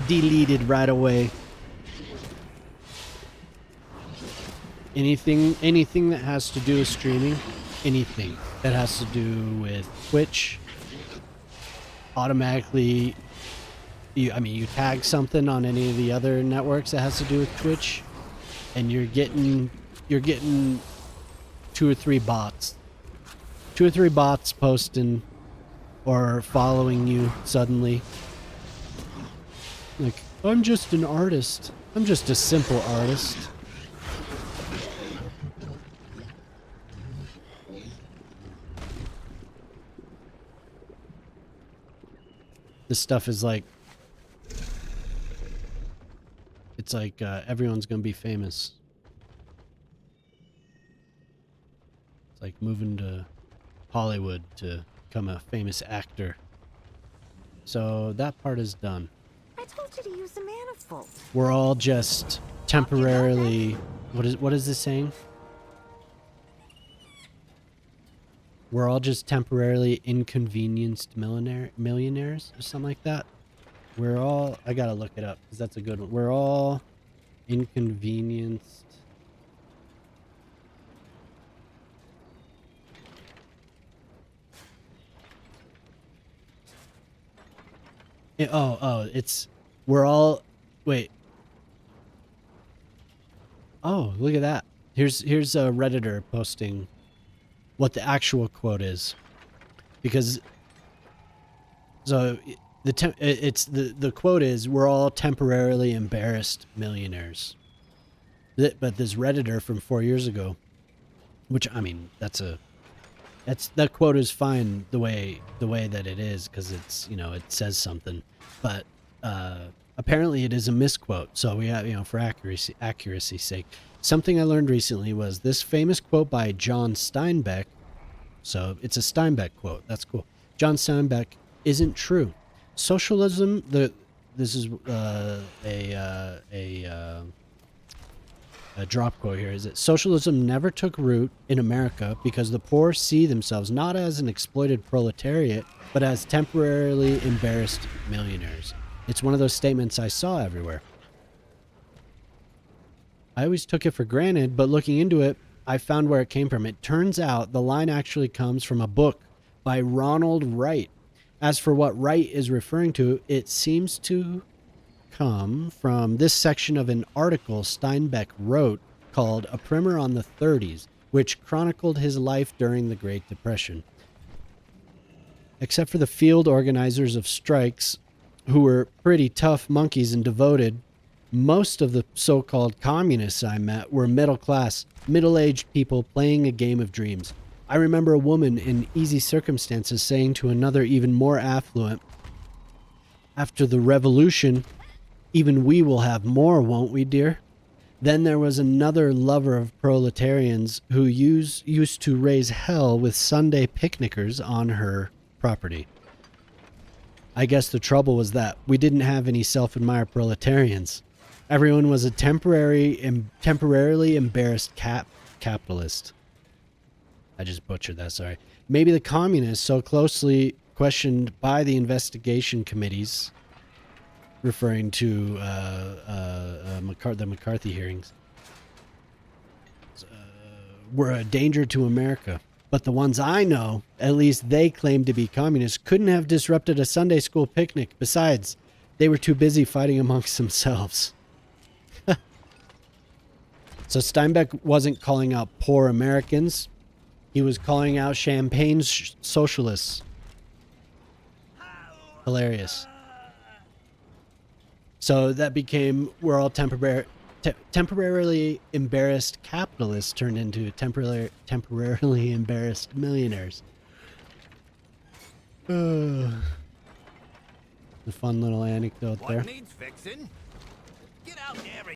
deleted right away. Anything that has to do with streaming, anything that has to do with Twitch, automatically, you tag something on any of the other networks that has to do with Twitch, and you're getting 2 or 3 bots. 2 or 3 bots posting or following you suddenly. Like, I'm just an artist. I'm just a simple artist. This stuff is like, it's like everyone's gonna be famous. It's like moving to Hollywood to become a famous actor. So that part is done. I told you to use the manifold. We're all just temporarily, what is this saying? We're all just temporarily inconvenienced millionaires or something like that. We're all, I gotta look it up because that's a good one. We're all inconvenienced. It's, we're all, wait. Oh, look at that. Here's a Redditor posting what the actual quote is, because so the quote is, we're all temporarily embarrassed millionaires. But this Redditor from 4 years ago, which, I mean, that quote is fine the way that it is, because it's, it says something, but apparently it is a misquote. So we have, for accuracy's sake. Something I learned recently was this famous quote by John Steinbeck. So it's a Steinbeck quote. That's cool. John Steinbeck isn't true. Socialism, this is a drop quote here, is that socialism never took root in America because the poor see themselves not as an exploited proletariat, but as temporarily embarrassed millionaires. It's one of those statements I saw everywhere. I always took it for granted, but looking into it, I found where it came from. It turns out the line actually comes from a book by Ronald Wright. As for what Wright is referring to, it seems to come from this section of an article Steinbeck wrote called A Primer on the 30s, which chronicled his life during the Great Depression. Except for the field organizers of strikes, who were pretty tough monkeys and devoted, most of the so-called communists I met were middle-class, middle-aged people playing a game of dreams. I remember a woman in easy circumstances saying to another even more affluent, after the revolution, even we will have more, won't we, dear? Then there was another lover of proletarians who used to raise hell with Sunday picnickers on her property. I guess the trouble was that we didn't have any self-admired proletarians. Everyone was a temporarily embarrassed capitalist. I just butchered that, sorry. Maybe the communists, so closely questioned by the investigation committees, referring to the McCarthy hearings, were a danger to America. But the ones I know, at least they claimed to be communists, couldn't have disrupted a Sunday school picnic. Besides, they were too busy fighting amongst themselves. So Steinbeck wasn't calling out poor Americans. He was calling out Champagne's socialists. Hilarious. So that became, we're all temporarily embarrassed capitalists turned into temporarily embarrassed millionaires. The fun little anecdote there. What needs fixing? Get out there